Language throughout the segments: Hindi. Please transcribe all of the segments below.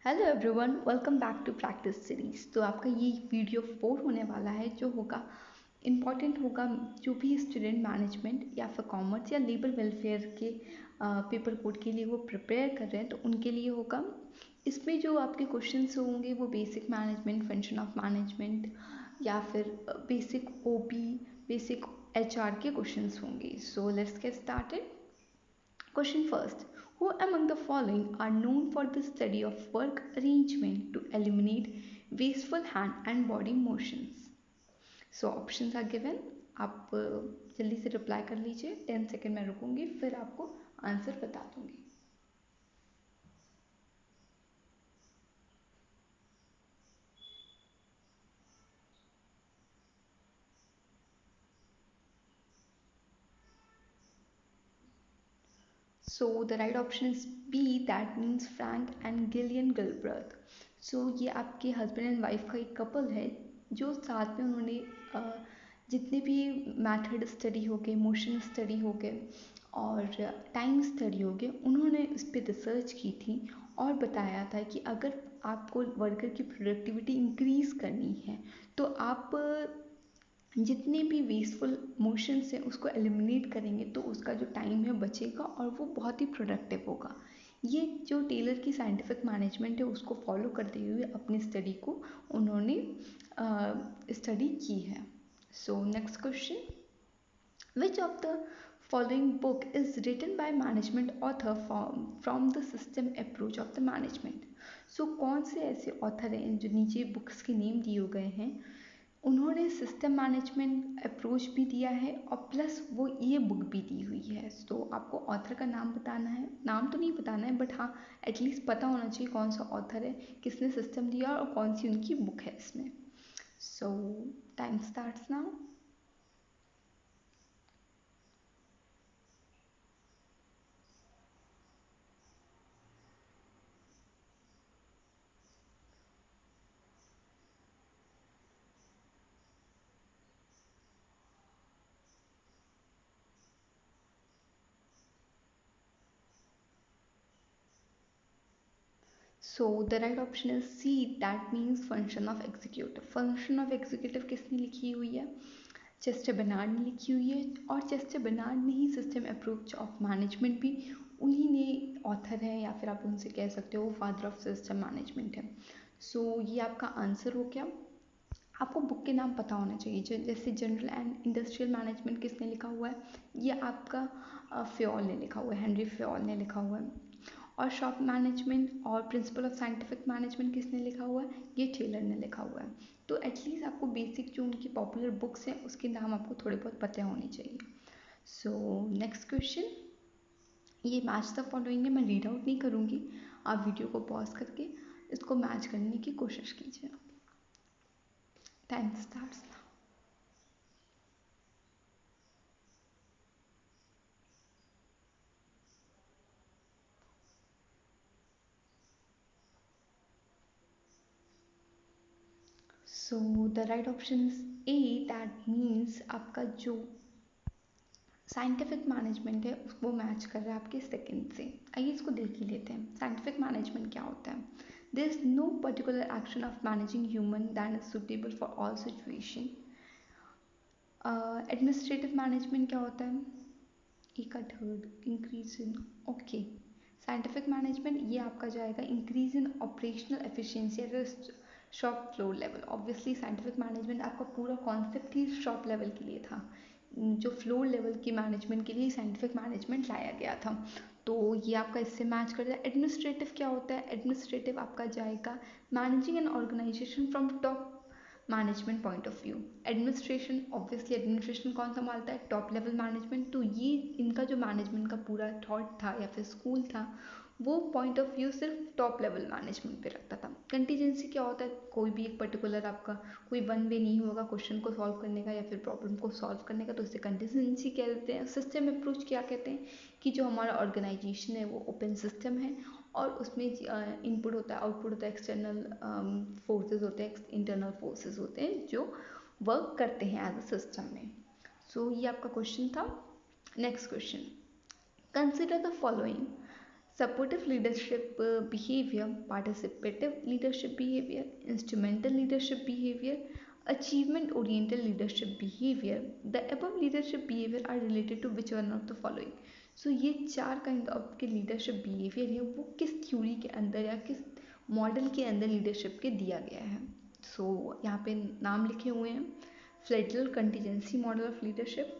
Hello everyone, welcome back to practice series. तो आपका ये वीडियो 4 होने वाला है जो होगा इम्पॉर्टेंट होगा। जो भी स्टूडेंट मैनेजमेंट या फिर कॉमर्स या लेबर वेलफेयर के पेपर कोड के लिए वो प्रिपेयर कर रहे हैं तो उनके लिए होगा। इसमें जो आपके क्वेश्चंस होंगे वो basic management, function of management या फिर बेसिक ओपी, बेसिक एचआर के क्वेश्चंस होंगे। So let's get started. Question first. Who among the following are known for the study of work arrangement to eliminate wasteful hand and body motions? So options are given. आप जल्दी से रिप्लाई कर लीजिए। 10 सेकेंड में रुकूंगी, फिर आपको आंसर बता दूंगी। So the right option is B, that means Frank and Gillian Gilbreth. So ये आपके हस्बैंड एंड वाइफ का एक कपल है जो साथ में उन्होंने जितने भी मैथड स्टडी हो गए, मोशन स्टडी हो गए और टाइम स्टडी हो गए, उन्होंने इस पर रिसर्च की थी और बताया था कि अगर आपको वर्कर की प्रोडक्टिविटी इंक्रीज़ करनी है तो आप जितने भी वेस्टफुल मोशंस हैं उसको एलिमिनेट करेंगे तो उसका जो टाइम है बचेगा और वो बहुत ही प्रोडक्टिव होगा। ये जो टेलर की साइंटिफिक मैनेजमेंट है उसको फॉलो करते हुए अपनी स्टडी को उन्होंने स्टडी की है। So next question, which of the following book is written by management author from the system approach of the management? So कौन से ऐसे ऑथर हैं जो नीचे बुक्स के नेम दिए गए हैं, उन्होंने सिस्टम मैनेजमेंट अप्रोच भी दिया है और प्लस वो ये बुक भी दी हुई है। तो आपको ऑथर का नाम बताना है, नाम तो नहीं बताना है बट हाँ एटलीस्ट पता होना चाहिए कौन सा ऑथर है, किसने सिस्टम दिया और कौन सी उनकी बुक है इसमें। So time starts now. So the right option is C, that means function of executive. Function of executive किसने लिखी हुई है? चेस्टर बनार्ड ने लिखी हुई है और चेस्टर बनार्ड ने ही सिस्टम अप्रोच ऑफ मैनेजमेंट भी उन्हीं ने ऑथर है या फिर आप उनसे कह सकते हो फादर ऑफ सिस्टम मैनेजमेंट है। सो ये आपका आंसर हो गया। आपको बुक के नाम पता होना चाहिए, जैसे जनरल एंड इंडस्ट्रियल मैनेजमेंट किसने लिखा हुआ है, ये आपका फ्योल ने लिखा हुआ है, हेनरी फ्योल ने लिखा हुआ है। और शॉप मैनेजमेंट और प्रिंसिपल ऑफ साइंटिफिक मैनेजमेंट किसने लिखा हुआ है, ये टेलर ने लिखा हुआ है। तो एटलीस्ट आपको बेसिक जो उनकी पॉपुलर बुक्स हैं उसके नाम आपको थोड़े बहुत पता होने चाहिए। सो नेक्स्ट क्वेश्चन, ये मैच द फॉलोइंग है, मैं रीड आउट नहीं करूँगी, आप वीडियो को पॉज करके इसको मैच करने की कोशिश कीजिए। Time starts. So the right option is A, that means आपका जो साइंटिफिक मैनेजमेंट है वो मैच कर रहा है आपके सेकंड से। आइए इसको देख ही लेते हैं। साइंटिफिक मैनेजमेंट क्या होता है? There is no particular action of managing human that is suitable for all situation. Administrative management क्या होता है? एक का third increase in, okay. Scientific management ये आपका जाएगा increase in operational efficiency at shop floor level. Obviously scientific management आपका पूरा कॉन्सेप्ट ही शॉप लेवल के लिए था, जो फ्लोर लेवल की मैनेजमेंट के लिए साइंटिफिक मैनेजमेंट लाया गया था। तो ये आपका इससे मैच करता है। एडमिनिस्ट्रेटिव क्या होता है? एडमिनिस्ट्रेटिव आपका जाएगा managing an organization from top management point of view. Administration, obviously administration कौन संभालता है? Top level management. तो ये इनका जो मैनेजमेंट का पूरा थॉट था या फिर स्कूल था वो पॉइंट ऑफ व्यू सिर्फ टॉप लेवल मैनेजमेंट पे रखता था। कंटीजेंसी क्या होता है? कोई भी एक पर्टिकुलर आपका कोई वन वे नहीं होगा क्वेश्चन को सॉल्व करने का या फिर प्रॉब्लम को सॉल्व करने का, तो इसे कंटीजेंसी कहते हैं। सिस्टम अप्रोच क्या कहते हैं कि जो हमारा ऑर्गेनाइजेशन है वो ओपन सिस्टम है और उसमें इनपुट होता है, आउटपुट होता है, एक्सटर्नल फोर्सेस होते हैं, इंटरनल फोर्सेस होते हैं जो वर्क करते हैं एज अ सिस्टम में। सो ये आपका क्वेश्चन था। Next question, consider the following supportive leadership behavior, participative leadership behavior, instrumental leadership behavior, achievement oriented leadership behavior. The above leadership behavior are related to which one of the following? So ये चार काइंड ऑफ के लीडरशिप बिहेवियर है वो किस थ्योरी के अंदर या किस मॉडल के अंदर लीडरशिप के दिया गया है? सो यहाँ पे नाम लिखे हुए हैं, Fiedler contingency model of leadership,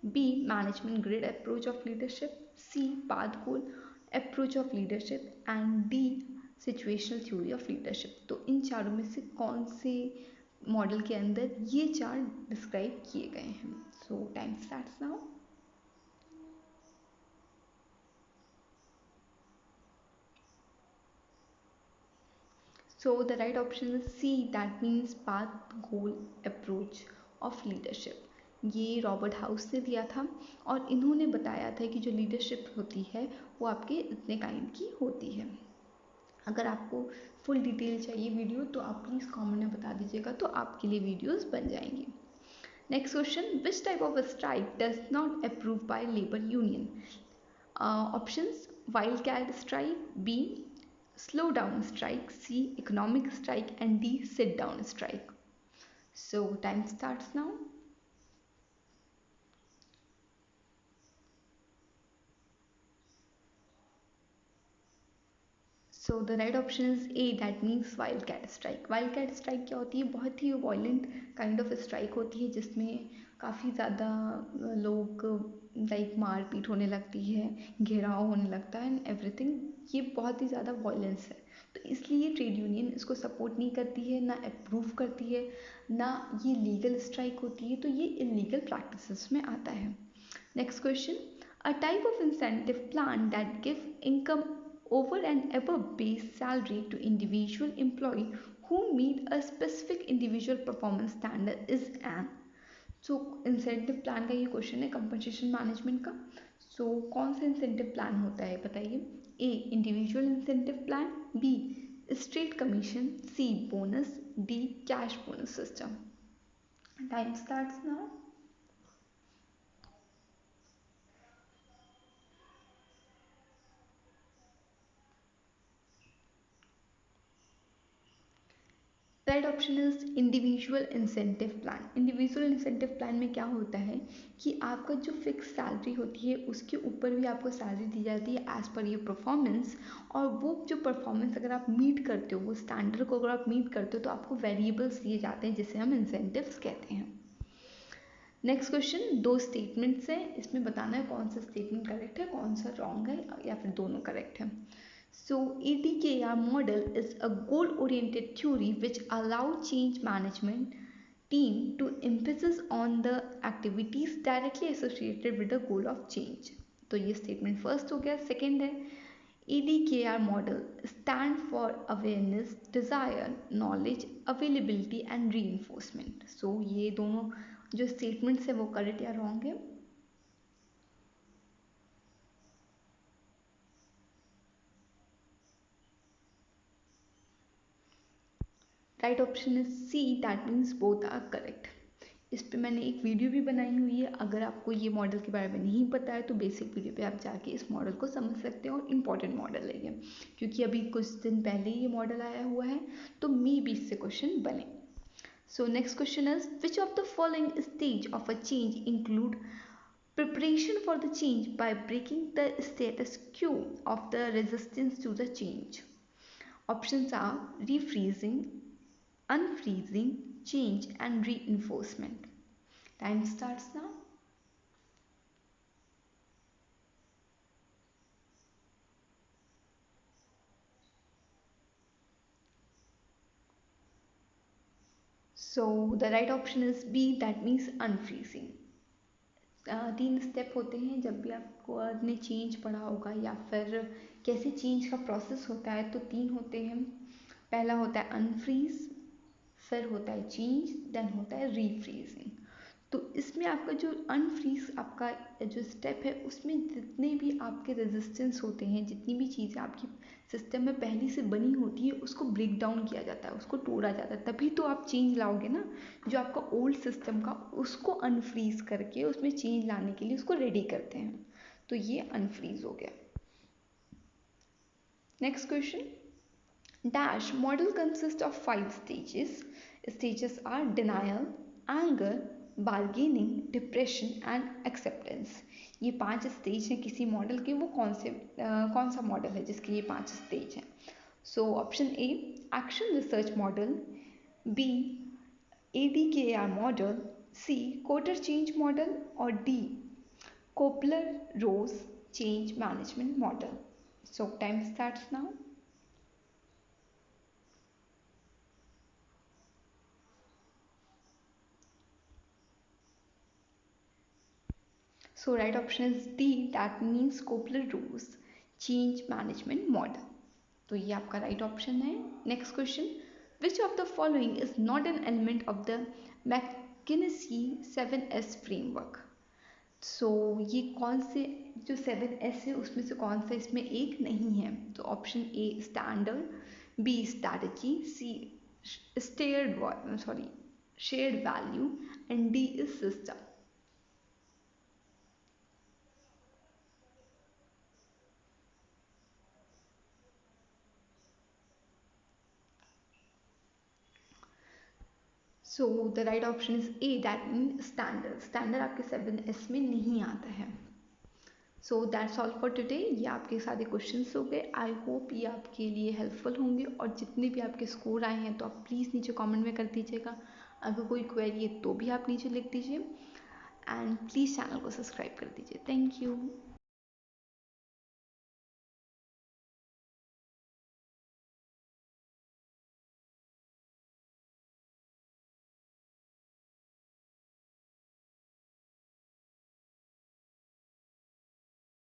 B management grid approach of leadership, C path goal approach of leadership and D situational theory of leadership. तो इन चारों में से कौन से मॉडल के अंदर ये चार डिस्क्राइब किए गए हैं? सो time starts now. So the right option is C, that means path goal approach of leadership. ये रॉबर्ट हाउस ने दिया था और इन्होंने बताया था कि जो लीडरशिप होती है वो आपके इतने काइंड की होती है। अगर आपको फुल डिटेल चाहिए वीडियो तो आप प्लीज़ कमेंट में बता दीजिएगा, तो आपके लिए वीडियोस बन जाएंगी। Next question, which type of strike does not approve by labour union? Options, wild cat strike, B slow down strike, C economic strike, and D sit down strike. So time starts now. So the right option is A, that means wildcat strike. Wildcat strike क्या होती है? बहुत ही वायलेंट काइंड ऑफ स्ट्राइक होती है जिसमें काफ़ी ज़्यादा लोग लाइक मारपीट होने लगती है, घेराव होने लगता है एंड एवरीथिंग। ये बहुत ही ज़्यादा वायलेंस है, तो इसलिए ट्रेड यूनियन इसको सपोर्ट नहीं करती है, ना अप्रूव करती है, ना ये लीगल स्ट्राइक होती है, तो ये इलीगल प्रैक्टिसेस में आता है। Next question, a type of incentive plan that give income over and above base salary to individual employee who meet a specific individual performance standard is an। So incentive plan का ये क्वेश्चन है कंपनसेशन मैनेजमेंट का। सो कौन सा इंसेंटिव प्लान होता है बताइए? A individual incentive plan, B straight commission, C bonus, D cash bonus system. Time starts now. Right option is individual incentive plan. Individual incentive plan में क्या होता है कि आपका जो फिक्स सैलरी होती है उसके ऊपर भी आपको सैलरी दी जाती है एज पर योर परफॉर्मेंस, और वो जो परफॉर्मेंस अगर आप मीट करते हो, वो स्टैंडर्ड को अगर आप मीट करते हो तो आपको वेरिएबल्स दिए जाते हैं जिसे हम इंसेंटिव्स कहते हैं। नेक्स्ट क्वेश्चन, दो स्टेटमेंट्स हैं, इसमें बताना है कौन सा स्टेटमेंट करेक्ट है कौन सा रॉन्ग है या फिर दोनों करेक्ट है। So ADKR model is a goal-oriented theory which allow change management team to emphasis on the activities directly associated with the goal of change। तो ये statement first हो गया। second है ADKR model stand for awareness, desire, knowledge, availability and reinforcement। so ये दोनों जो statements है वो correct या wrong है? Right option is C, that means both are correct. इस पे मैंने एक वीडियो भी बनाई हुई है, अगर आपको ये मॉडल के बारे में नहीं पता है तो बेसिक वीडियो पे आप जाके इस मॉडल को समझ सकते हैं, और इम्पॉर्टेंट मॉडल है ये क्योंकि अभी कुछ दिन पहले ये मॉडल आया हुआ है, तो मे भी इससे क्वेश्चन बने। सो next question is which of the following stage of a change include preparation for the change by breaking the status quo of the resistance to the change? Options are refreezing, unfreezing, change and reinforcement. Time starts now. So the right option is B, that means unfreezing। तीन स्टेप होते हैं जब भी आपको ने चेंज पढ़ा होगा या फिर कैसे चेंज का प्रोसेस होता है, तो तीन होते हैं। पहला होता है अनफ्रीज, फिर होता है चेंज, देन होता है रीफ्रीजिंग। तो इसमें आपका जो अनफ्रीज आपका जो स्टेप है उसमें जितने भी आपके रेजिस्टेंस होते हैं, जितनी भी चीज़ें आपकी सिस्टम में पहले से बनी होती है उसको ब्रेक डाउन किया जाता है, उसको तोड़ा जाता है, तभी तो आप चेंज लाओगे ना। जो आपका ओल्ड सिस्टम का उसको अनफ्रीज करके उसमें चेंज लाने के लिए उसको रेडी करते हैं, तो ये अनफ्रीज हो गया। Next question. Dash model consists of 5 stages. Stages are denial, anger, bargaining, depression and acceptance. ये 5 स्टेज हैं किसी मॉडल के, वो कौन सा मॉडल है जिसके ये 5 स्टेज हैं? So option A action research model, B ADKR model, C Kotter change model और D Kubler Ross change management model. So time starts now. So right option is D, that means Kopler-Roos change management model. तो ये आपका right option है. Next question, which of the following is not an element of the McKinsey 7S framework? So ये कौन से जो 7S है उसमें से कौन सा इसमें एक नहीं है? तो option A standard, B strategy, C shared value and D is system. So the right option is A, that mean standard. Standard आपके 7S में नहीं आता है. So that's all for today. ये आपके सारे क्वेश्चंस हो गए. आई होप ये आपके लिए हेल्पफुल होंगे और जितने भी आपके स्कोर आए हैं तो आप प्लीज़ नीचे कमेंट में कर दीजिएगा. अगर कोई क्वेरी है तो भी आप नीचे लिख दीजिए एंड प्लीज़ चैनल को सब्सक्राइब कर दीजिए. Thank you.